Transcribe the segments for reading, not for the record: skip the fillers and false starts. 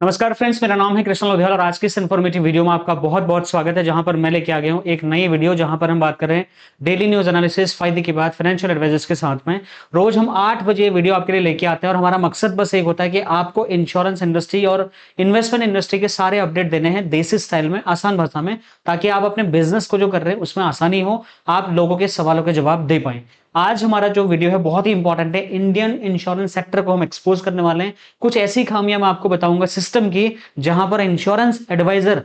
नमस्कार फ्रेंड्स, मेरा नाम है कृष्ण लोधियाल और आज की इस इन्फॉर्मेटिव वीडियो में आपका बहुत बहुत स्वागत है। जहां पर मैं लेके आ गया हूं एक नई वीडियो जहां पर हम बात कर रहे हैं डेली न्यूज एनालिसिस फायदे की बात फाइनेंशियल एडवाइजर्स के साथ में। रोज हम 8 बजे ये वीडियो आपके लिए लेके आते हैं और हमारा मकसद बस एक होता है कि आपको इंश्योरेंस इंडस्ट्री और इन्वेस्टमेंट इंडस्ट्री के सारे अपडेट देने हैं देसी स्टाइल में, आसान भाषा में, ताकि आप अपने बिजनेस को जो कर रहे हैं उसमें आसानी हो, आप लोगों के सवालों के जवाब दे पाए। आज हमारा जो वीडियो है बहुत ही इंपॉर्टेंट है। इंडियन इंश्योरेंस सेक्टर को हम एक्सपोज करने वाले हैं। कुछ ऐसी खामियां मैं आपको बताऊंगा सिस्टम की जहां पर इंश्योरेंस एडवाइजर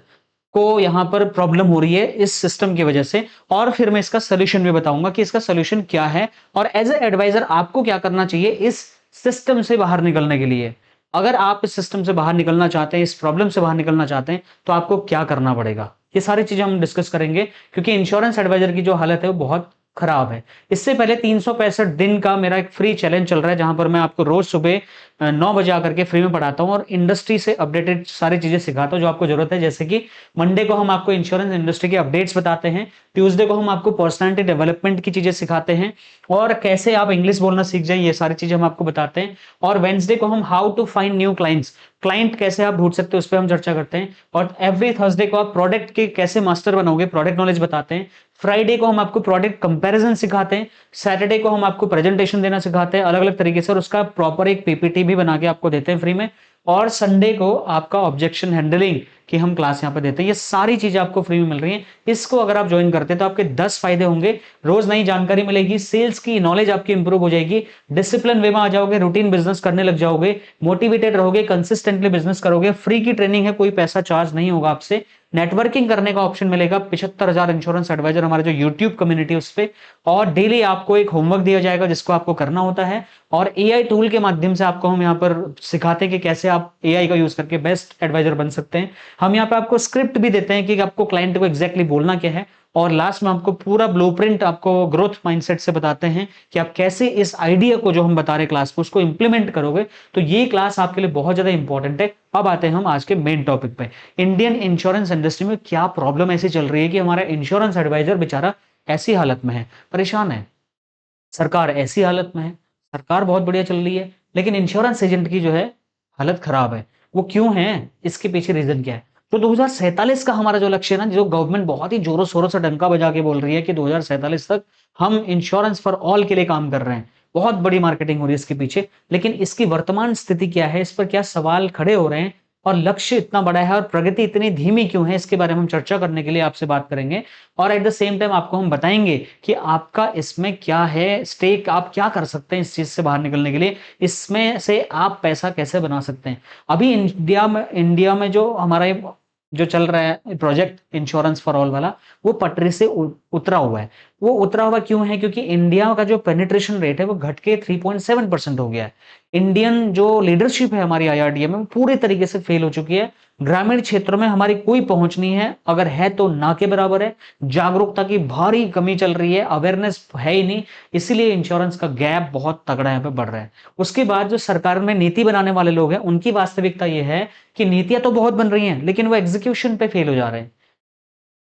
को यहां पर प्रॉब्लम हो रही है इस सिस्टम की वजह से, और फिर मैं इसका सोल्यूशन भी बताऊंगा कि इसका सोल्यूशन क्या है और एज ए एडवाइजर आपको क्या करना चाहिए इस सिस्टम से बाहर निकलने के लिए। अगर आप इस सिस्टम से बाहर निकलना चाहते हैं, इस प्रॉब्लम से बाहर निकलना चाहते हैं, तो आपको क्या करना पड़ेगा, ये सारी चीजें हम डिस्कस करेंगे। क्योंकि इंश्योरेंस एडवाइजर की जो हालत है वो बहुत खराब है। इससे पहले 365 दिन का मेरा एक फ्री चैलेंज चल रहा है जहां पर मैं आपको रोज सुबह 9 बजे आकर के फ्री में पढ़ाता हूं और इंडस्ट्री से अपडेटेड सारी चीजें सिखाता हूं जो आपको जरूरत है। जैसे कि मंडे को हम आपको इंश्योरेंस इंडस्ट्री के अपडेट्स बताते हैं, ट्यूसडे को हम आपको पर्सनालिटी डेवलपमेंट की चीजें सिखाते हैं और कैसे आप इंग्लिश बोलना सीख जाए, ये सारी चीजें हम आपको बताते हैं। और वेंसडे को हम how to find new clients, client कैसे आप ढूंढ सकते हैं उस पर हम चर्चा करते हैं। और एवरी थर्सडे को आप प्रोडक्ट के कैसे मास्टर बनोगे, प्रोडक्ट नॉलेज बताते हैं। फ्राइडे को हम आपको प्रोडक्ट कंपैरिजन सिखाते हैं। सैटरडे को हम आपको प्रेजेंटेशन देना सिखाते हैं अलग अलग तरीके से और उसका प्रॉपर एक पीपीटी भी बना के आपको देते हैं फ्री में। और संडे को आपका ऑब्जेक्शन हैंडलिंग की हम क्लास यहाँ पे देते हैं। ये सारी चीजें आपको फ्री में मिल रही हैं। इसको अगर आप ज्वाइन करते हैं तो आपके 10 फायदे होंगे। रोज नई जानकारी मिलेगी, सेल्स की नॉलेज आपकी इंप्रूव हो जाएगी, डिसिप्लिन वे में आ जाओगे, रूटीन बिजनेस करने लग जाओगे, मोटिवेटेड रहोगे, कंसिस्टेंटली बिजनेस करोगे। फ्री की ट्रेनिंग है, कोई पैसा चार्ज नहीं होगा आपसे। नेटवर्किंग करने का ऑप्शन मिलेगा 75,000 इंश्योरेंस एडवाइजर हमारे जो यूट्यूब कम्युनिटी उस पे। और डेली आपको एक होमवर्क दिया जाएगा जिसको आपको करना होता है और एआई टूल के माध्यम से आपको हम यहाँ पर सिखाते हैं कि कैसे आप एआई का यूज करके बेस्ट एडवाइजर बन सकते हैं। हम यहाँ पे आपको स्क्रिप्ट भी देते हैं कि आपको क्लाइंट को एग्जैक्टली बोलना क्या है और लास्ट में आपको पूरा ब्लूप्रिंट आपको ग्रोथ माइंडसेट से बताते हैं कि आप कैसे इस आइडिया को जो हम बता रहे क्लास में उसको इंप्लीमेंट करोगे। तो ये क्लास आपके लिए बहुत ज्यादा इंपॉर्टेंट है। अब आते हैं हम आज के मेन टॉपिक पे। इंडियन इंश्योरेंस इंडस्ट्री में क्या प्रॉब्लम ऐसी चल रही है कि हमारा इंश्योरेंस एडवाइजर बेचारा ऐसी हालत में है, परेशान है। सरकार ऐसी हालत में है, सरकार बहुत बढ़िया चल रही है, लेकिन इंश्योरेंस एजेंट की जो है हालत खराब है। वो क्यों है, इसके पीछे रीजन क्या है? तो 2047 का हमारा जो लक्ष्य है ना, जो गवर्नमेंट बहुत ही जोरों शोरों से डंका बजा के बोल रही है कि 2047 तक हम इंश्योरेंस फॉर ऑल के लिए काम कर रहे हैं। बहुत बड़ी मार्केटिंग हो रही है इसके पीछे, लेकिन इसकी वर्तमान स्थिति क्या है, इस पर क्या सवाल खड़े हो रहे हैं और लक्ष्य इतना बड़ा है और प्रगति इतनी धीमी क्यों है, इसके बारे में हम चर्चा करने के लिए आपसे बात करेंगे। और एट द सेम टाइम आपको हम बताएंगे कि आपका इसमें क्या है स्टेक, आप क्या कर सकते हैं इस चीज से बाहर निकलने के लिए, इसमें से आप पैसा कैसे बना सकते हैं। अभी इंडिया में जो हमारा जो चल रहा है प्रोजेक्ट इंश्योरेंस फॉर ऑल वाला, वो पटरी से उतरा हुआ है। वो उतरा हुआ क्यों है? क्योंकि इंडिया का जो पेनिट्रेशन रेट है वो घट के 3.7% हो गया है। इंडियन जो लीडरशिप है हमारी आईआरडीए में पूरी तरीके से फेल हो चुकी है। ग्रामीण क्षेत्रों में हमारी कोई पहुंच नहीं है, अगर है तो ना के बराबर है। जागरूकता की भारी कमी चल रही है, अवेयरनेस है ही नहीं, इसीलिए इंश्योरेंस का गैप बहुत तगड़ा यहाँ पे बढ़ रहा है। उसके बाद जो सरकार में नीति बनाने वाले लोग हैं उनकी वास्तविकता यह है कि नीतियां तो बहुत बन रही हैं लेकिन वो एग्जीक्यूशन पे फेल हो जा रहे हैं।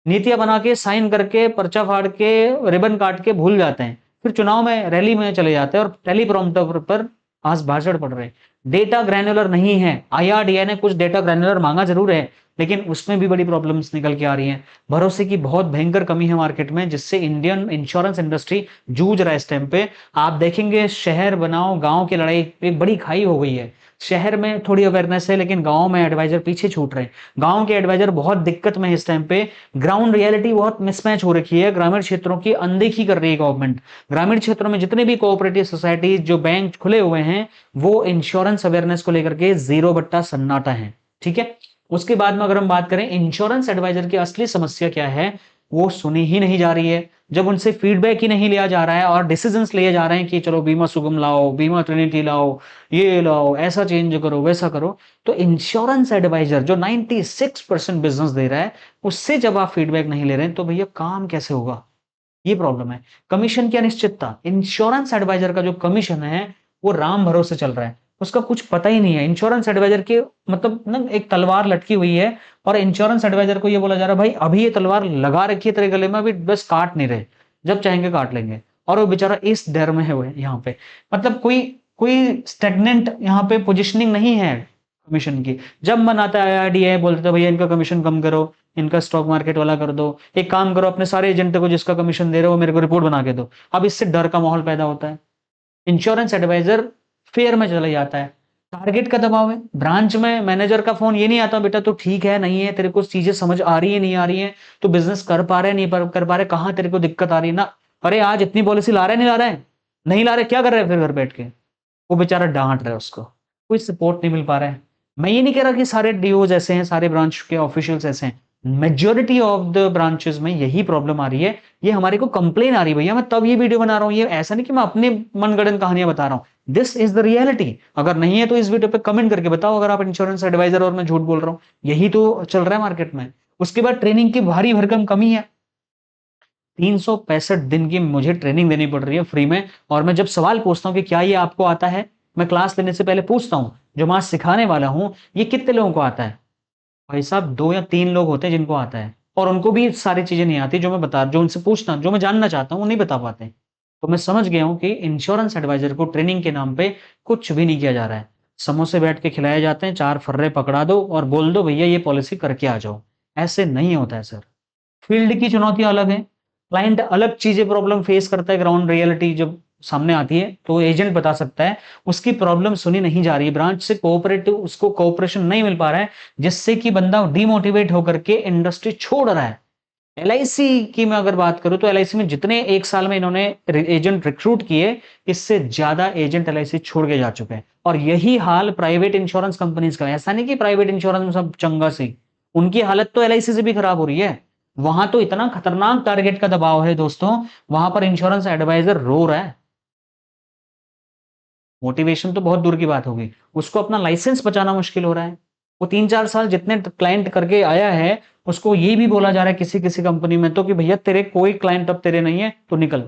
नीतियां बना के साइन करके पर्चा फाड़ के रिबन काट के भूल जाते हैं, फिर चुनाव में रैली में चले जाते हैं और टेलीप्रॉम्प्टर पर आज भाषण पढ़ रहे हैं। डेटा ग्रैन्युलर नहीं है। आईआरडीए ने कुछ डेटा ग्रैन्युलर मांगा जरूर है, लेकिन उसमें भी बड़ी प्रॉब्लम्स निकल के आ रही हैं। भरोसे की बहुत भयंकर कमी है मार्केट में, जिससे इंडियन इंश्योरेंस इंडस्ट्री जूझ रहा है इस टाइम पे। आप देखेंगे शहर बनाओ गांव की लड़ाई एक बड़ी खाई हो गई है। शहर में थोड़ी अवेयरनेस है लेकिन गांव में एडवाइजर पीछे छूट रहे हैं। गांव के एडवाइजर बहुत दिक्कत में है इस टाइम पे। ग्राउंड रियलिटी बहुत मिसमैच हो रखी है, ग्रामीण क्षेत्रों की अनदेखी कर रही है गवर्नमेंट। ग्रामीण क्षेत्रों में जितने भी कोऑपरेटिव सोसाइटीज जो बैंक खुले हुए हैं वो इंश्योरेंस अवेयरनेस को लेकर के जीरो बट्टा सन्नाटा है। ठीक है। उसके बाद में अगर हम बात करें इंश्योरेंस एडवाइजर की असली समस्या क्या है, वो सुनी ही नहीं जा रही है। जब उनसे फीडबैक ही नहीं लिया जा रहा है और डिसीजंस लिए जा रहे हैं कि चलो बीमा सुगम लाओ, बीमा ट्रिनिटी लाओ, ये लाओ, ऐसा चेंज करो, वैसा करो, तो इंश्योरेंस एडवाइजर जो 96% बिजनेस दे रहा है उससे जब आप फीडबैक नहीं ले रहे हैं तो भैया काम कैसे होगा? ये प्रॉब्लम है। कमीशन की अनिश्चितता, इंश्योरेंस एडवाइजर का जो कमीशन है वो राम भरोसे चल रहा है, उसका कुछ पता ही नहीं है। इंश्योरेंस एडवाइजर के मतलब ना एक तलवार लटकी हुई है और इंश्योरेंस एडवाइजर को ये बोला जा रहा है भाई अभी ये तलवार लगा रखी है तेरे गले में, अभी बस काट नहीं रहे, जब चाहेंगे काट लेंगे। और वो बेचारा इस डर में है वो यहाँ पे, मतलब कोई कोई स्टेगनेंट यहाँ पे पोजिशनिंग नहीं है। कमीशन की। जब मन आता है आईआरडीए बोलते थे भैया इनका कमीशन कम करो, इनका स्टॉक मार्केट वाला कर दो, एक काम करो अपने सारे एजेंट को जिसका कमीशन दे रहे हो मेरे को रिपोर्ट बना के दो। अब इससे डर का माहौल पैदा होता है, इंश्योरेंस एडवाइजर फेयर में चला जाता है, टारगेट का दबाव है। ब्रांच में मैनेजर का फोन ये नहीं आता बेटा तो ठीक है नहीं है, तेरे को चीजें समझ आ रही है नहीं आ रही है, तो बिजनेस कर पा रहे नहीं कर पा रहे, कहां तेरे को दिक्कत आ रही है ना, अरे आज इतनी पॉलिसी ला रहे नहीं ला रहे, नहीं ला रहे क्या कर रहे हैं फिर घर बैठ के, वो बेचारा डांट रहा है उसको, कोई सपोर्ट नहीं मिल पा रहा है। मैं ये नहीं कह रहा कि सारे डीओज ऐसे हैं, सारे ब्रांच के ऑफिशियल्स ऐसे हैं, मेजोरिटी ऑफ द ब्रांचेस में यही प्रॉब्लम आ रही है, ये हमारे को कंप्लेन आ रही है भैया, मैं तब ये वीडियो बना रहा हूं, ये ऐसा नहीं कि मैं अपने मनगढ़ंत कहानियां बता रहा हूं, दिस इज द रियलिटी। अगर नहीं है तो इस वीडियो पे कमेंट करके बताओ अगर आप इंश्योरेंस एडवाइजर और मैं झूठ बोल रहा हूं, यही तो चल रहा है मार्केट में। उसके बाद ट्रेनिंग की भारी भरकम कमी है, 365 दिन की मुझे ट्रेनिंग देनी पड़ रही है फ्री में, और मैं जब सवाल पूछता हूं कि क्या ये आपको आता है, मैं क्लास लेने से पहले पूछता हूं जो मैं आज सिखाने वाला हूं ये कितने लोगों को आता है, भाई साहब 2 या 3 लोग होते हैं जिनको आता है, और उनको भी सारी चीजें नहीं आती जो मैं बता, जो उनसे पूछना जो मैं जानना चाहता हूं वो नहीं बता पाते। तो मैं समझ गया हूं कि इंश्योरेंस एडवाइजर को ट्रेनिंग के नाम पे कुछ भी नहीं किया जा रहा है, समोसे बैठ के खिलाए जाते हैं, 4 फर्रे पकड़ा दो और बोल दो भैया ये पॉलिसी करके आ जाओ, ऐसे नहीं होता है सर। फील्ड की चुनौतियां अलग है, क्लाइंट अलग चीजें प्रॉब्लम फेस करता है, ग्राउंड रियलिटी जब सामने आती है तो एजेंट बता सकता है उसकी प्रॉब्लम सुनी नहीं जा रही है, ब्रांच से कोऑपरेटिव उसको कोऑपरेशन नहीं मिल पा रहा है, जिससे कि बंदा डिमोटिवेट होकर के इंडस्ट्री छोड़ रहा है। एलआईसी की मैं अगर बात करूं तो एलआईसी में जितने एक साल में इन्होंने एजेंट रिक्रूट किए, इससे ज्यादा एजेंट एलआईसी छोड़ के जा चुके हैं। और यही हाल प्राइवेट इंश्योरेंस कंपनीज का है, ऐसा नहीं कि प्राइवेट इंश्योरेंस में सब चंगा सी, उनकी हालत तो एलआईसी से भी खराब हो रही है, वहां तो इतना खतरनाक टारगेट का दबाव है दोस्तों, वहां पर इंश्योरेंस एडवाइजर रो रहा है। मोटिवेशन तो बहुत दूर की बात होगी, उसको अपना लाइसेंस बचाना मुश्किल हो रहा है। वो 3-4 साल जितने क्लाइंट करके आया है, उसको ये भी बोला जा रहा है किसी किसी कंपनी में तो कि भैया तेरे कोई क्लाइंट अब तेरे नहीं है तो निकल,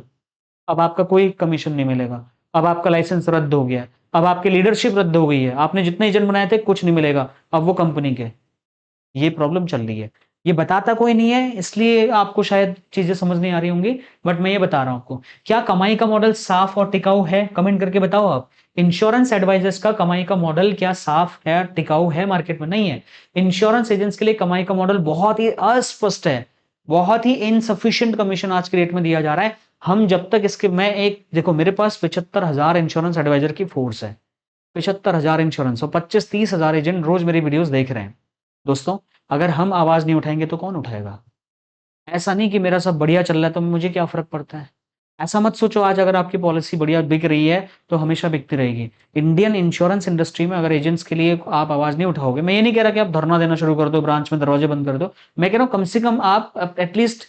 अब आपका कोई कमीशन नहीं मिलेगा, अब आपका लाइसेंस रद्द हो गया, अब आपकी लीडरशिप रद्द हो गई है, आपने जितने एजेंट बनाए थे कुछ नहीं मिलेगा, अब वो कंपनी के, ये प्रॉब्लम चल रही है। ये बताता कोई नहीं है इसलिए आपको शायद चीजें समझ नहीं आ रही होंगी, बट मैं ये बता रहा हूं आपको। क्या कमाई का मॉडल साफ और टिकाऊ है, कमेंट करके बताओ आप। इंश्योरेंस एडवाइजर्स का कमाई का मॉडल क्या साफ है टिकाऊ है, मार्केट में नहीं है। इंश्योरेंस एजेंट्स के लिए कमाई का मॉडल बहुत ही अस्पष्ट है, बहुत ही इनसफिशियंट कमीशन आज के रेट में दिया जा रहा है। हम जब तक इसके, मैं एक देखो मेरे पास 75,000 इंश्योरेंस एडवाइजर की फोर्स है, 75,000 इंश्योरेंस और 25-30,000 एजेंट रोज मेरी वीडियोस देख रहे हैं दोस्तों। अगर हम आवाज नहीं उठाएंगे तो कौन उठाएगा। ऐसा नहीं कि मेरा सब बढ़िया चल रहा है तो मुझे क्या फर्क पड़ता है, ऐसा मत सोचो। आज अगर आपकी पॉलिसी बढ़िया बिक रही है तो हमेशा बिकती रहेगी। इंडियन इंश्योरेंस इंडस्ट्री में अगर एजेंट्स के लिए आप आवाज नहीं उठाओगे, मैं ये नहीं कह रहा कि आप धरना देना शुरू कर दो, ब्रांच में दरवाजे बंद कर दो, मैं कह रहा हूं कम से कम आप एटलीस्ट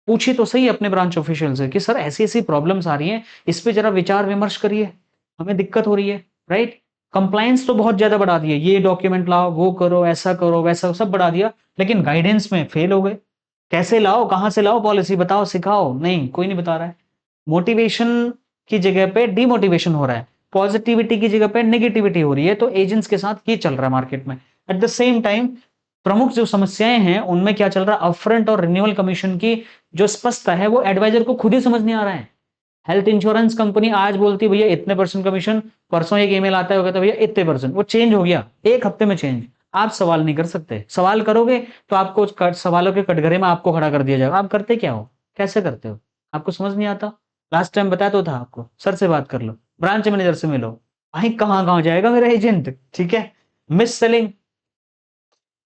पूछिए तो सही अपने ब्रांच ऑफिशियल से कि सर ऐसी ऐसी प्रॉब्लम्स आ रही हैं, इस पे जरा विचार विमर्श करिए, हमें दिक्कत हो रही है, राइट। कंप्लायंस तो बहुत ज्यादा बढ़ा दिया, ये डॉक्यूमेंट लाओ वो करो वैसा सब बढ़ा दिया, लेकिन गाइडेंस में फेल हो गए। कैसे लाओ, कहां से लाओ पॉलिसी, बताओ सिखाओ, नहीं कोई नहीं बता रहा है। मोटिवेशन की जगह पे डिमोटिवेशन हो रहा है, पॉजिटिविटी की जगह पे नेगेटिविटी हो रही है, तो एजेंट्स के साथ ये चल रहा है मार्केट में। एट द सेम टाइम प्रमुख जो समस्याएं हैं उनमें क्या चल रहा है, अपफ्रंट और रिन्यूअल कमीशन की जो स्पष्टता है वो एडवाइजर को खुद ही समझ नहीं आ रहा है। हेल्थ इंश्योरेंस कंपनी आज बोलती है भैया इतने परसेंट कमीशन, परसों एक ईमेल आता है कहता भैया इतने परसेंट, वो चेंज हो गया एक हफ्ते में चेंज। आप सवाल नहीं कर सकते, सवाल करोगे तो आपको सवालों के कटघरे में आपको खड़ा कर दिया जाएगा। आप करते क्या हो, कैसे करते हो, आपको समझ नहीं आता। लास्ट टाइम बताया तो था आपको, सर से बात कर लो, ब्रांच मैनेजर से मिलो, भाई कहाँ कहाँ जाएगा मेरा एजेंट, ठीक है। मिस सेलिंग,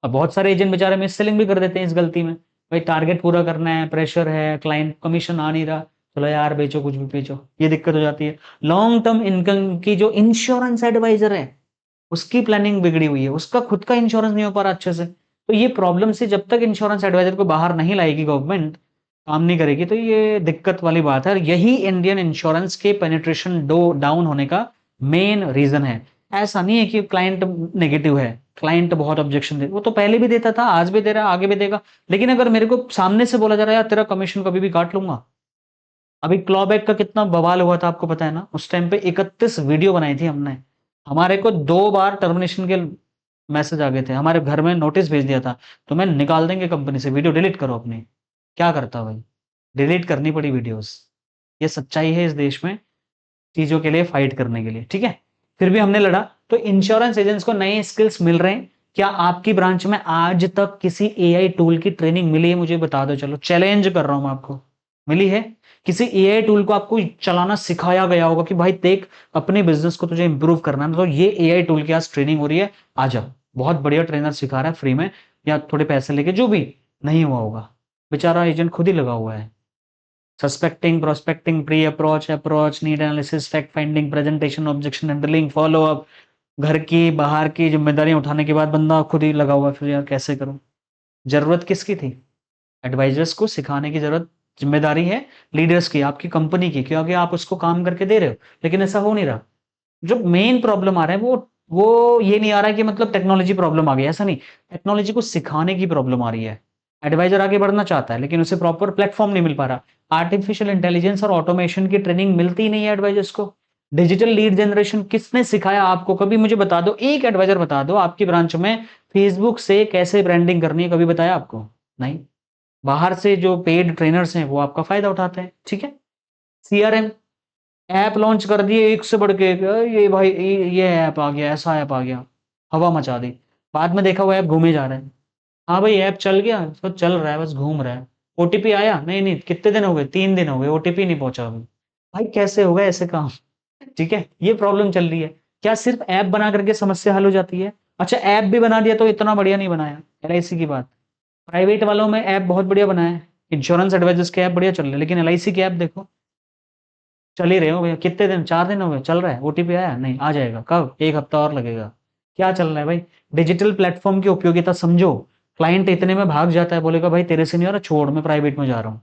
अब बहुत सारे एजेंट बेचारे मिस सेलिंग भी कर देते हैं इस गलती में, भाई टारगेट पूरा करना है, प्रेशर है, क्लाइंट कमीशन आ नहीं रहा, चलो यार बेचो कुछ भी बेचो, ये दिक्कत हो जाती है। लॉन्ग टर्म इनकम की जो इंश्योरेंस एडवाइजर है उसकी प्लानिंग बिगड़ी हुई है, उसका खुद का इंश्योरेंस नहीं हो पा रहा अच्छे से, तो ये प्रॉब्लम से जब तक इंश्योरेंस एडवाइजर को बाहर नहीं लाएगी गवर्नमेंट, काम नहीं करेगी, तो ये दिक्कत वाली बात है। और यही इंडियन इंश्योरेंस के पेनिट्रेशन डाउन होने का मेन रीजन है। ऐसा नहीं है कि क्लाइंट नेगेटिव है, क्लाइंट बहुत ऑब्जेक्शन दे, वो तो पहले भी देता था, आज भी दे रहा है, आगे भी देगा, लेकिन अगर मेरे को सामने से बोला जा रहा है यार तेरा कमीशन कभी भी काट लूंगा। अभी क्लॉबैक का कितना बवाल हुआ था आपको पता है ना, उस टाइम पे 31 वीडियो बनाई थी हमने, हमारे को 2 बार टर्मिनेशन के मैसेज आ गए थे, हमारे घर में नोटिस भेज दिया था, तुम्हें निकाल देंगे कंपनी से, वीडियो डिलीट करो अपनी। क्या करता भाई, डिलीट करनी पड़ी वीडियोस। ये सच्चाई है इस देश में, चीजों के लिए फाइट करने के लिए, ठीक है। फिर भी हमने लड़ा। तो इंश्योरेंस एजेंट्स को नए स्किल्स मिल रहे हैं। क्या आपकी ब्रांच में आज तक किसी एआई टूल की ट्रेनिंग मिली है? मुझे बता दो, चलो चैलेंज कर रहा हूं मैं आपको। मिली है? किसी एआई टूल को आपको चलाना सिखाया गया होगा कि भाई देख, अपने बिजनेस को तुझे इंप्रूव करना है तो ये एआई टूल की आज ट्रेनिंग हो रही है, आ जा। बहुत बढ़िया ट्रेनर सिखा रहा है फ्री में या थोड़े पैसे लेके, जो भी। नहीं हुआ होगा। बेचारा एजेंट खुद ही लगा हुआ है। Suspecting, prospecting, pre approach, approach, need analysis, fact finding, presentation, objection handling, follow up, घर की बाहर की जिम्मेदारी उठाने के बाद बंदा खुद ही लगा हुआ है। फिर यार कैसे करूं? जरूरत किसकी थी? एडवाइजर्स को सिखाने की जरूरत, जिम्मेदारी है लीडर्स की, आपकी कंपनी की, क्योंकि आप उसको काम करके दे रहे हो। लेकिन ऐसा हो नहीं रहा। जो मेन प्रॉब्लम आ रहा है वो ये नहीं आ रहा है कि मतलब टेक्नोलॉजी प्रॉब्लम आ गई, ऐसा नहीं। टेक्नोलॉजी को सिखाने की प्रॉब्लम आ रही है। एडवाइजर आगे बढ़ना चाहता है लेकिन उसे प्रॉपर प्लेटफॉर्म नहीं मिल पा रहा। आर्टिफिशियल इंटेलिजेंस और ऑटोमेशन की ट्रेनिंग मिलती ही नहीं है एडवाइजर्स को। डिजिटल लीड जनरेशन किसने सिखाया आपको? कभी मुझे बता दो, एक एडवाइजर बता दो आपकी ब्रांच में फेसबुक से कैसे ब्रांडिंग करनी है, कभी बताया आपको? नहीं। बाहर से जो पेड ट्रेनर्स हैं वो आपका फायदा उठाते हैं, ठीक है। सीआरएम ऐप लॉन्च कर दिए एक से बढ़ के एक, ये भाई ये ऐप आ गया, ऐसा ऐप आ गया, हवा मचा दी। बाद में देखा वो ऐप घूमे जा रहा है। हाँ भाई ऐप चल गया तो चल रहा है, बस घूम रहा है। ओटीपी आया? नहीं नहीं, कितने दिन हो गए? 3 दिन हो गए, ओटीपी नहीं पहुंचा अभी। भाई कैसे होगा ऐसे काम? ठीक है, ये प्रॉब्लम चल रही है। क्या सिर्फ ऐप बना करके समस्या हल हो जाती है? अच्छा ऐप भी बना दिया तो इतना बढ़िया नहीं बनाया। एलआईसी की बात, प्राइवेट वालों में ऐप बहुत बढ़िया बनाया है। इंश्योरेंस एडवाइजर्स के ऐप बढ़िया चल रहे हैं, लेकिन एलआईसी के ऐप देखो, चल ही रहे हो भैया। कितने दिन? 4 दिन हो गए चल रहा है। ओटीपी आया? नहीं। आ जाएगा कब? एक हफ्ता और लगेगा। क्या चल रहा है भाई? डिजिटल प्लेटफॉर्म की उपयोगिता समझो। क्लाइंट इतने में भाग जाता है, बोलेगा भाई तेरे से नहीं हो रहा, छोड़, मैं प्राइवेट में जा रहा हूँ।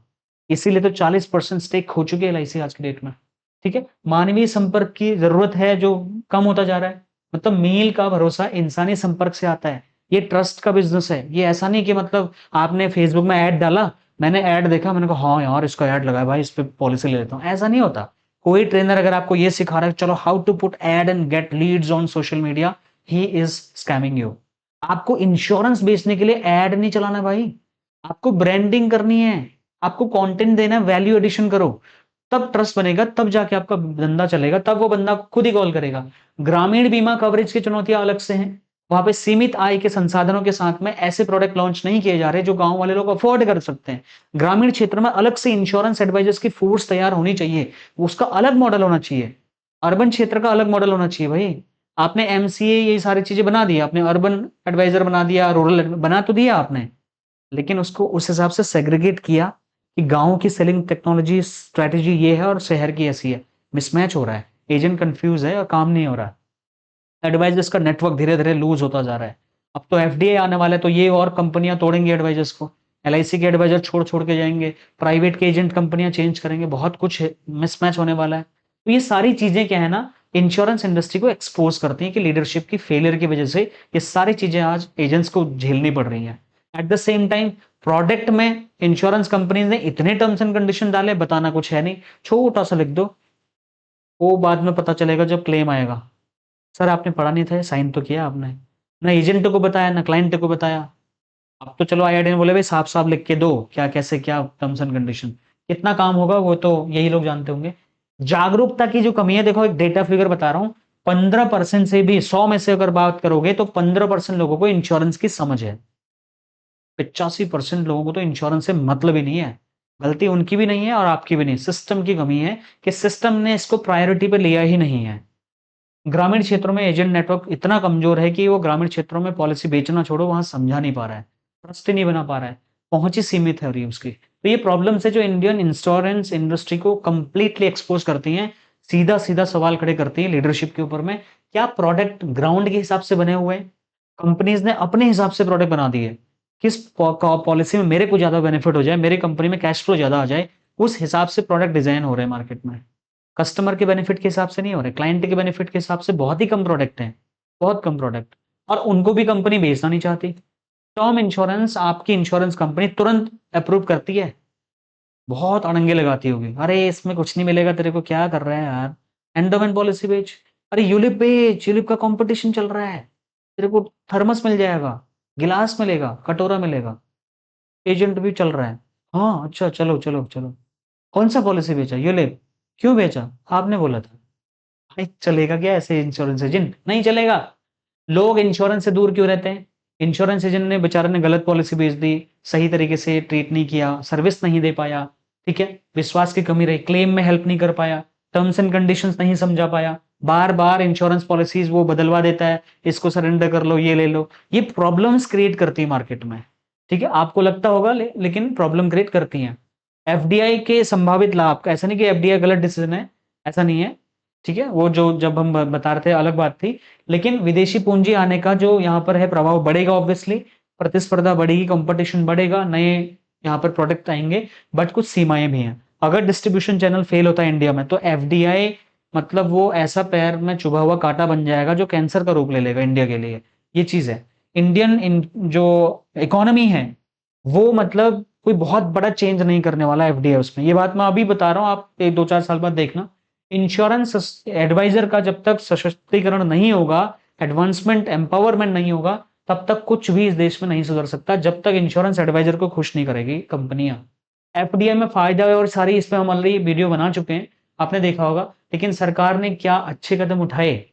इसीलिए तो 40% स्टेक खो चुकी है एलआईसी आज की डेट में। ठीक है, मानवीय संपर्क की जरूरत है जो कम होता जा रहा है। मतलब मील का भरोसा इंसानी संपर्क से आता है। ये ट्रस्ट का बिजनेस है। ये ऐसा नहीं कि मतलब आपने फेसबुक में ऐड डाला, मैंने ऐड देखा, मैंने कहा हाँ यार इसका ऐड लगा है भाई, इस पे पॉलिसी ले लेता हूँ, ऐसा नहीं होता। कोई ट्रेनर अगर आपको ये सिखा रहा है चलो how to put ad and get leads on social media, he is scamming you. आपको इंश्योरेंस बेचने के लिए एड नहीं चलाना भाई, आपको ब्रांडिंग करनी है, आपको कंटेंट देना है, वैल्यू एडिशन करो। तब ट्रस्ट बनेगा, तब जाके आपका धंधा चलेगा, तब वो बंदा खुद ही कॉल करेगा। ग्रामीण बीमा कवरेज की चुनौतियां अलग से हैं। वहां पे सीमित आय के संसाधनों के साथ में ऐसे प्रोडक्ट लॉन्च नहीं किए जा रहे जो गांव वाले लोग अफोर्ड कर सकते हैं। ग्रामीण क्षेत्र में अलग से इंश्योरेंस एडवाइजर्स की फोर्स तैयार होनी चाहिए, उसका अलग मॉडल होना चाहिए। अर्बन क्षेत्र का अलग मॉडल होना चाहिए भाई। आपने एमसीए ये सारी चीजें बना दी, आपने अर्बन एडवाइजर बना दिया, रूरल बना तो दिया आपने, लेकिन उसको उस हिसाब से सेग्रीगेट किया कि गांव की सेलिंग टेक्नोलॉजी स्ट्रेटेजी ये है और शहर की ऐसी है। मिसमैच हो रहा है, एजेंट कंफ्यूज है और काम नहीं हो रहा है। एडवाइजर्स का नेटवर्क धीरे धीरे लूज होता जा रहा है। अब तो एफडीए आने वाला है तो ये और कंपनियां तोड़ेंगी एडवाइजर्स को। एलआईसी के एडवाइजर छोड़ छोड़ के जाएंगे, प्राइवेट के एजेंट कंपनियां चेंज करेंगे, बहुत कुछ मिसमैच होने वाला है। तो ये सारी चीजें क्या है ना, इंश्योरेंस इंडस्ट्री को एक्सपोज करती हैं कि लीडरशिप की फेलियर की वजह से ये सारी चीजें आज एजेंट्स को झेलनी पड़ रही हैं। At the same time product में इंश्योरेंस कंपनीज ने इतने टर्म्स एंड कंडीशन डाले, बताना कुछ है नहीं, छोटा सा लिख दो, वो बाद में पता चलेगा जब क्लेम आएगा। सर आपने पढ़ा नहीं था, साइन तो किया आपने, ना एजेंट को बताया ना क्लाइंट को बताया। अब तो चलो आईआईटी ने बोले भाई साफ साफ लिख के दो क्या कैसे क्या टर्म्स एंड कंडीशन। कितना काम होगा वो तो यही लोग जानते होंगे। जागरूकता की जो कमी है, देखो एक डेटा फिगर बता रहा हूं, 15% से भी 100 में से अगर बात करोगे तो 15% लोगों को इंश्योरेंस की समझ है। 85% लोगों को तो इंश्योरेंस से मतलब ही नहीं है। गलती उनकी भी नहीं है और आपकी भी नहीं, सिस्टम की कमी है कि सिस्टम ने इसको प्रायोरिटी पे लिया ही नहीं है। ग्रामीण क्षेत्रों में एजेंट नेटवर्क इतना कमजोर है कि वो ग्रामीण क्षेत्रों में पॉलिसी बेचना छोड़ो, वहां समझा नहीं पा रहा है, ट्रस्ट ही नहीं बना पा रहा है, पहुंच ही सीमित है रही है उसकी। तो ये प्रॉब्लम्स है जो इंडियन इंश्योरेंस इंडस्ट्री को कंप्लीटली एक्सपोज करती हैं। सीधा सीधा सवाल खड़े करती है लीडरशिप के ऊपर में। क्या प्रोडक्ट ग्राउंड के हिसाब से बने हुए हैं? कंपनीज ने अपने हिसाब से प्रोडक्ट बना दिए, किस पॉलिसी में मेरे को ज्यादा बेनिफिट हो जाए, मेरी कंपनी में कैश फ्लो ज्यादा आ जाए, उस हिसाब से प्रोडक्ट डिजाइन हो रहे हैं मार्केट में। कस्टमर के बेनिफिट के हिसाब से नहीं हो रहे, क्लाइंट के बेनिफिट के हिसाब से बहुत ही कम प्रोडक्ट हैं, बहुत कम प्रोडक्ट। और उनको भी कंपनी बेचना नहीं चाहती। टर्म इंश्योरेंस आपकी इंश्योरेंस कंपनी तुरंत अप्रूव करती है, बहुत अड़ंगे लगाती होगी, अरे इसमें कुछ नहीं मिलेगा तेरे को, क्या कर रहे हैं यार, एंडोमेंट पॉलिसी बेच, अरे यूलिप बेच, यूलिप का कंपटीशन चल रहा है, तेरे को थर्मस मिल जाएगा, गिलास मिलेगा, कटोरा मिलेगा, एजेंट भी चल रहा है। हाँ अच्छा चलो चलो चलो। कौन सा पॉलिसी बेचा? यूलिप। क्यों बेचा? आपने बोला था। भाई चलेगा क्या ऐसे इंश्योरेंस एजेंट? नहीं चलेगा। लोग इंश्योरेंस से दूर क्यों रहते हैं? इंश्योरेंस एजेंट ने बेचारे ने गलत पॉलिसी बेच दी, सही तरीके से ट्रीट नहीं किया, सर्विस नहीं दे पाया, ठीक है, विश्वास की कमी रही, क्लेम में हेल्प नहीं कर पाया, टर्म्स एंड कंडीशंस नहीं समझा पाया, बार बार इंश्योरेंस पॉलिसीज वो बदलवा देता है, इसको सरेंडर कर लो, ये ले लो। ये प्रॉब्लम्स क्रिएट करती है मार्केट में, ठीक है, आपको लगता होगा लेकिन प्रॉब्लम क्रिएट करती हैं। एफडीआई के संभावित लाभ, ऐसा नहीं कि एफडीआई गलत डिसीजन है, ऐसा नहीं है, ठीक है, वो जो जब हम बता रहे थे अलग बात थी, लेकिन विदेशी पूंजी आने का जो यहाँ पर है प्रभाव बढ़ेगा, ऑब्वियसली प्रतिस्पर्धा बढ़ेगी, कंपटीशन बढ़ेगा, नए यहाँ पर प्रोडक्ट आएंगे, बट कुछ सीमाएं भी हैं। अगर डिस्ट्रीब्यूशन चैनल फेल होता है इंडिया में तो एफडीआई मतलब वो ऐसा पैर में चुभा हुआ कांटा बन जाएगा जो कैंसर का रूप ले लेगा इंडिया के लिए। ये चीज है। जो इकोनॉमी है वो मतलब कोई बहुत बड़ा चेंज नहीं करने वाला एफडीआई उसमें, ये बात मैं अभी बता रहा हूँ, आप 1-2-4 साल बाद देखना। इंश्योरेंस एडवाइजर का जब तक सशक्तिकरण नहीं होगा, एडवांसमेंट एम्पावरमेंट नहीं होगा, तब तक कुछ भी इस देश में नहीं सुधर सकता, जब तक इंश्योरेंस एडवाइजर को खुश नहीं करेगी कंपनियां। एफडीआई में फायदा है और सारी इस पे हम ऑलरेडी वीडियो बना चुके हैं, आपने देखा होगा, लेकिन सरकार ने क्या अच्छे कदम उठाए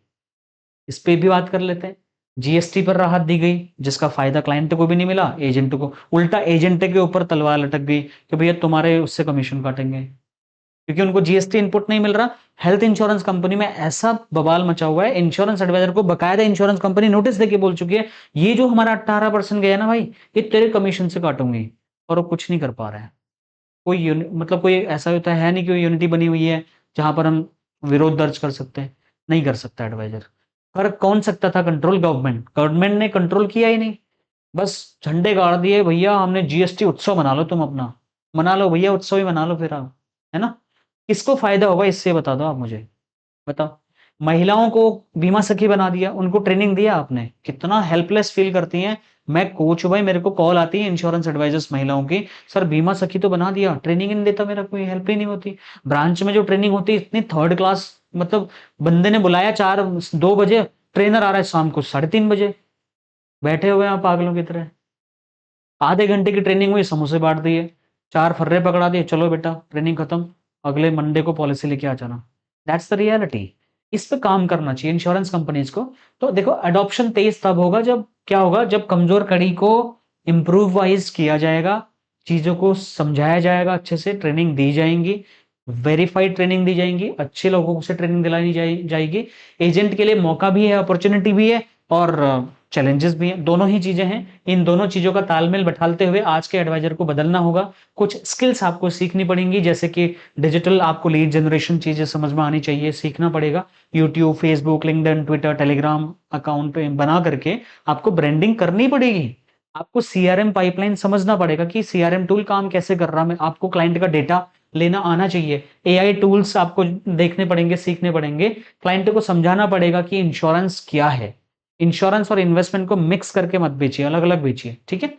इस पे भी बात कर लेते हैं। जीएसटी पर राहत दी गई जिसका फायदा क्लाइंट को भी नहीं मिला, एजेंट को, उल्टा एजेंट के ऊपर तलवार लटक गई कि भैया तुम्हारे उससे कमीशन काटेंगे, क्योंकि उनको जीएसटी इनपुट नहीं मिल रहा। हेल्थ इंश्योरेंस कंपनी में ऐसा बवाल मचा हुआ है, इंश्योरेंस एडवाइजर को बकायदा इंश्योरेंस कंपनी नोटिस देके बोल चुकी है, ये जो हमारा 18% गया ना भाई, ये तेरे कमीशन से काटूंगी, और वो कुछ नहीं कर पा रहे हैं। मतलब कोई ऐसा होता है नहीं कि यूनिटी बनी हुई है जहां पर हम विरोध दर्ज कर सकते हैं, नहीं कर सकता एडवाइजर। कर कौन सकता था? कंट्रोल गवर्नमेंट, गवर्नमेंट ने कंट्रोल किया ही नहीं, बस झंडे गाड़ दिए, भैया हमने जीएसटी उत्सव मना लो, तुम अपना मना लो भैया, उत्सव ही मना लो फिर आप, है ना। किसको फायदा होगा इससे बता दो आप मुझे, बताओ। महिलाओं को बीमा सखी बना दिया, उनको ट्रेनिंग दिया आपने, कितना हेल्पलेस फील करती हैं। मैं कोच हूं भाई, मेरे को कॉल आती है इंश्योरेंस एडवाइजर्स महिलाओं की, सर बीमा सखी तो बना दिया, ट्रेनिंग ही नहीं देता, मेरा कोई हेल्प ही नहीं होती। ब्रांच में जो ट्रेनिंग होती है इतनी थर्ड क्लास, मतलब बंदे ने बुलाया 2 बजे, ट्रेनर आ रहा है शाम को 3:30 बजे, बैठे हुए हैं पागलों की तरह। आधे घंटे की ट्रेनिंग हुई, समोसे बांट दिए, 4 फर्रे पकड़ा दिए, चलो बेटा ट्रेनिंग खत्म, अगले मंडे को पॉलिसी लेके आ जाना। That's the reality. इस पे काम करना चाहिए इंश्योरेंस कंपनीज को। तो देखो अडॉप्शन तेज तब होगा जब क्या होगा, जब कमजोर कड़ी को इम्प्रूव वाइज किया जाएगा, चीजों को समझाया जाएगा, अच्छे से ट्रेनिंग दी जाएंगी, वेरीफाइड ट्रेनिंग दी जाएंगी, अच्छे लोगों से ट्रेनिंग दिलाई जाएगी। एजेंट के लिए मौका भी है, अपॉर्चुनिटी भी है, और चैलेंजेस भी हैं, दोनों ही चीजें हैं। इन दोनों चीजों का तालमेल बैठाते हुए आज के एडवाइजर को बदलना होगा। कुछ स्किल्स आपको सीखनी पड़ेंगी, जैसे कि डिजिटल, आपको लीड जनरेशन चीजें समझ में आनी चाहिए, सीखना पड़ेगा। YouTube, Facebook, LinkedIn, Twitter, Telegram account बना करके आपको ब्रांडिंग करनी पड़ेगी। आपको सीआरएम पाइपलाइन समझना पड़ेगा कि सीआरएम टूल काम कैसे कर रहा है, आपको क्लाइंट का डेटा लेना आना चाहिए। एआई टूल्स आपको देखने पड़ेंगे, सीखने पड़ेंगे। क्लाइंट को समझाना पड़ेगा कि इंश्योरेंस क्या है। इंश्योरेंस और इन्वेस्टमेंट को मिक्स करके मत बेचिए, अलग अलग बेचिए, ठीक है।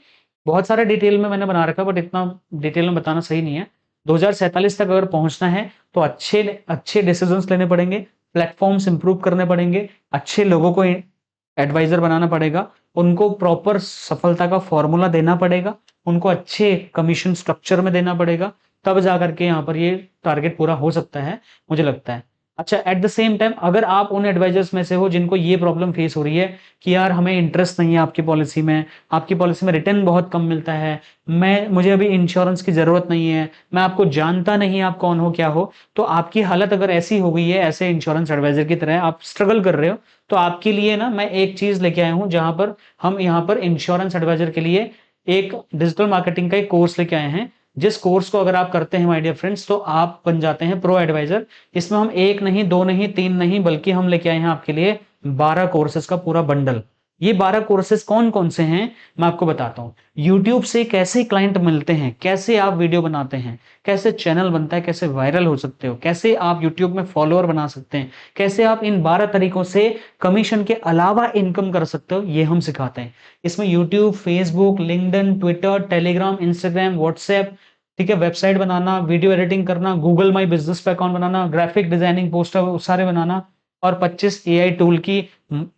बहुत सारे डिटेल में मैंने बना रखा, बट इतना डिटेल में बताना सही नहीं है। 2047 तक अगर पहुंचना है तो अच्छे अच्छे डिसीजंस लेने पड़ेंगे, प्लेटफॉर्म्स इंप्रूव करने पड़ेंगे, अच्छे लोगों को एडवाइजर बनाना पड़ेगा, उनको प्रॉपर सफलता का फॉर्मूला देना पड़ेगा, उनको अच्छे कमीशन स्ट्रक्चर में देना पड़ेगा, तब जाकर के यहाँ पर ये टारगेट पूरा हो सकता है, मुझे लगता है। अच्छा, एट द सेम टाइम अगर आप उन एडवाइजर्स में से हो जिनको ये प्रॉब्लम फेस हो रही है कि यार हमें इंटरेस्ट नहीं है आपकी पॉलिसी में रिटर्न बहुत कम मिलता है, मुझे अभी इंश्योरेंस की जरूरत नहीं है, मैं आपको जानता नहीं आप कौन हो क्या हो, तो आपकी हालत अगर ऐसी हो गई है, ऐसे इंश्योरेंस एडवाइजर की तरह आप स्ट्रगल कर रहे हो, तो आपके लिए ना मैं एक चीज लेके आया हूं, जहां पर हम यहाँ पर इंश्योरेंस एडवाइजर के लिए एक डिजिटल मार्केटिंग का एक कोर्स लेके आए हैं, जिस कोर्स को अगर आप करते हैं माय डियर फ्रेंड्स, तो आप बन जाते हैं प्रो एडवाइजर। इसमें हम 1 नहीं, 2 नहीं, 3 नहीं, बल्कि हम लेके आए हैं आपके लिए 12 कोर्सेज का पूरा बंडल। ये 12 कोर्सेज कौन कौन से हैं मैं आपको बताता हूं। यूट्यूब से कैसे क्लाइंट मिलते हैं, कैसे आप वीडियो बनाते हैं, कैसे चैनल बनता है, कैसे वायरल हो सकते हो, कैसे आप यूट्यूब में फॉलोअर बना सकते हैं, कैसे आप इन 12 तरीकों से कमीशन के अलावा इनकम कर सकते हो, ये हम सिखाते हैं। इसमें YouTube, Facebook, LinkedIn, Twitter, Telegram, Instagram, WhatsApp, ठीक है, वेबसाइट बनाना, वीडियो एडिटिंग करना, गूगल माई बिजनेस पे अकाउंट बनाना, ग्राफिक डिजाइनिंग, पोस्टर सारे बनाना, और 25 एआई टूल की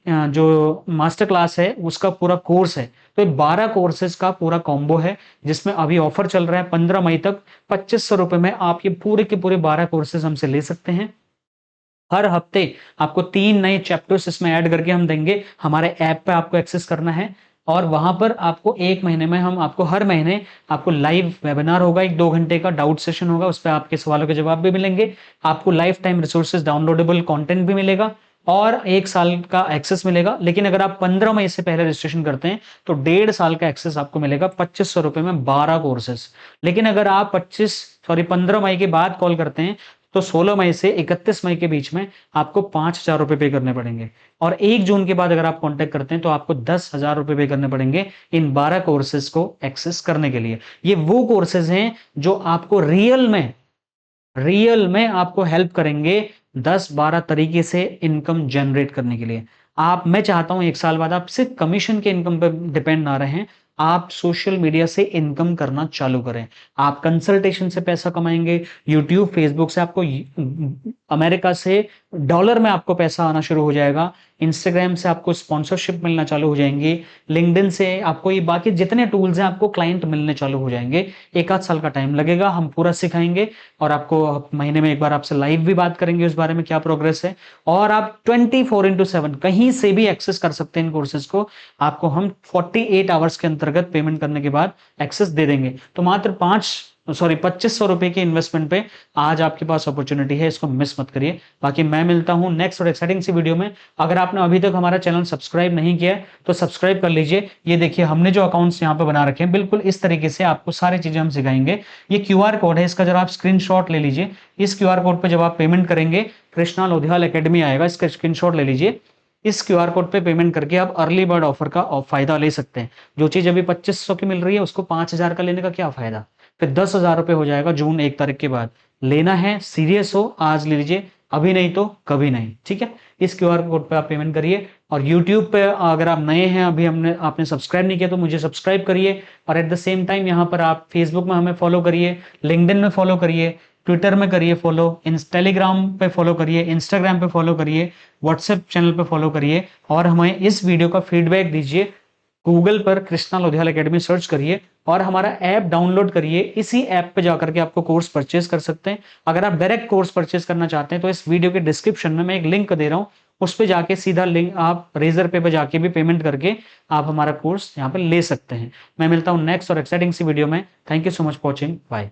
जो मास्टर क्लास है उसका पूरा कोर्स है। तो 12 कोर्सेज का पूरा कॉम्बो है, जिसमें अभी ऑफर चल रहा है 15 मई तक। 2500 रुपए में आप ये पूरे के पूरे 12 कोर्सेज हमसे ले सकते हैं। हर हफ्ते आपको 3 नए चैप्टर्स इसमें ऐड करके हम देंगे। हमारे ऐप पे आपको एक्सेस करना है और वहां पर आपको 1 महीने में हम आपको हर महीने आपको लाइव वेबिनार होगा, 1-2 घंटे का डाउट सेशन होगा, उस पर आपके सवालों के जवाब भी मिलेंगे। आपको life time resources downloadable content भी मिलेगा और 1 साल का एक्सेस मिलेगा। लेकिन अगर आप 15 मई से पहले रजिस्ट्रेशन करते हैं तो 1.5 साल का एक्सेस आपको मिलेगा 2500 रुपए में 12 कोर्सेस। लेकिन अगर आप 15 मई के बाद कॉल करते हैं तो 16 मई से 31 मई के बीच में आपको 5,000 रुपए पे करने पड़ेंगे और 1 जून के बाद अगर आप कांटेक्ट करते हैं तो आपको 10,000 रुपए पे करने पड़ेंगे इन 12 कोर्सेज को एक्सेस करने के लिए। ये वो कोर्सेज हैं जो आपको रियल में आपको हेल्प करेंगे 10-12 तरीके से इनकम जनरेट करने के लिए। मैं चाहता हूं 1 साल बाद आप सिर्फ कमीशन के इनकम पर डिपेंड ना रहें, आप सोशल मीडिया से इनकम करना चालू करें। आप कंसल्टेशन से पैसा कमाएंगे, यूट्यूब फेसबुक से आपको अमेरिका से डॉलर में आपको पैसा आना शुरू हो जाएगा, इंस्टाग्राम से आपको स्पॉन्सरशिप मिलना चालू हो जाएंगी, लिंक्डइन से आपको ये बाकी जितने टूल्स हैं आपको क्लाइंट मिलने चालू हो जाएंगे। 1 आध साल का टाइम लगेगा, हम पूरा सिखाएंगे और आपको महीने में 1 बार आपसे लाइव भी बात करेंगे उस बारे में क्या प्रोग्रेस है। और आप 24/7 कहीं से भी एक्सेस कर सकते हैं इन कोर्सेज को। आपको हम 48 आवर्स के अंतर्गत पेमेंट करने के बाद एक्सेस दे देंगे। तो मात्र 2500 रुपए के इन्वेस्टमेंट पे आज आपके पास अपॉर्चुनिटी है, इसको मिस मत करिए। बाकी मैं मिलता हूं नेक्स्ट और एक्साइटिंग सी वीडियो में। अगर आपने अभी तक हमारा चैनल सब्सक्राइब नहीं किया है तो सब्सक्राइब कर लीजिए। ये देखिए हमने जो अकाउंट्स यहाँ पे बना रखे हैं बिल्कुल इस तरीके से आपको सारी चीजें हम सिखाएंगे। ये QR कोड है, इसका जरा आप स्क्रीनशॉट ले लीजिए। इस QR कोड पे जब आप पेमेंट करेंगे कृष्णा लोधियाल एकेडमी आएगा, इसका स्क्रीनशॉट ले लीजिए। इस QR कोड पे पेमेंट करके आप अर्ली बर्ड ऑफर का फायदा ले सकते हैं। जो चीज अभी 2500 की मिल रही है उसको 5,000 का लेने का क्या फायदा, फिर 10,000 रुपए हो जाएगा जून 1 तारीख के बाद। लेना है, सीरियस हो, आज ले लीजिए, अभी नहीं तो कभी नहीं, ठीक है। इस QR कोड पे आप पेमेंट करिए और YouTube पे अगर आप नए हैं, अभी आपने सब्सक्राइब नहीं किया तो मुझे सब्सक्राइब करिए और एट द सेम टाइम यहाँ पर आप फेसबुक में हमें फॉलो करिए, लिंक्डइन में फॉलो करिए, ट्विटर में करिए फॉलो, टेलीग्राम पे फॉलो करिए, इंस्टाग्राम पे फॉलो करिए, व्हाट्सएप चैनल पे फॉलो करिए और हमें इस वीडियो का फीडबैक दीजिए। गूगल पर कृष्णा लोधियाल एकेडमी सर्च करिए और हमारा ऐप डाउनलोड करिए। इसी ऐप पे जाकर के आपको कोर्स परचेज कर सकते हैं। अगर आप डायरेक्ट कोर्स परचेज करना चाहते हैं तो इस वीडियो के डिस्क्रिप्शन में मैं एक लिंक दे रहा हूं, उस पे जाके सीधा लिंक आप रेजर पे जाके भी पेमेंट करके आप हमारा कोर्स यहाँ पे ले सकते हैं। मैं मिलता हूं नेक्स्ट और एक्साइटिंग सी वीडियो में। Thank you so much for watching, bye.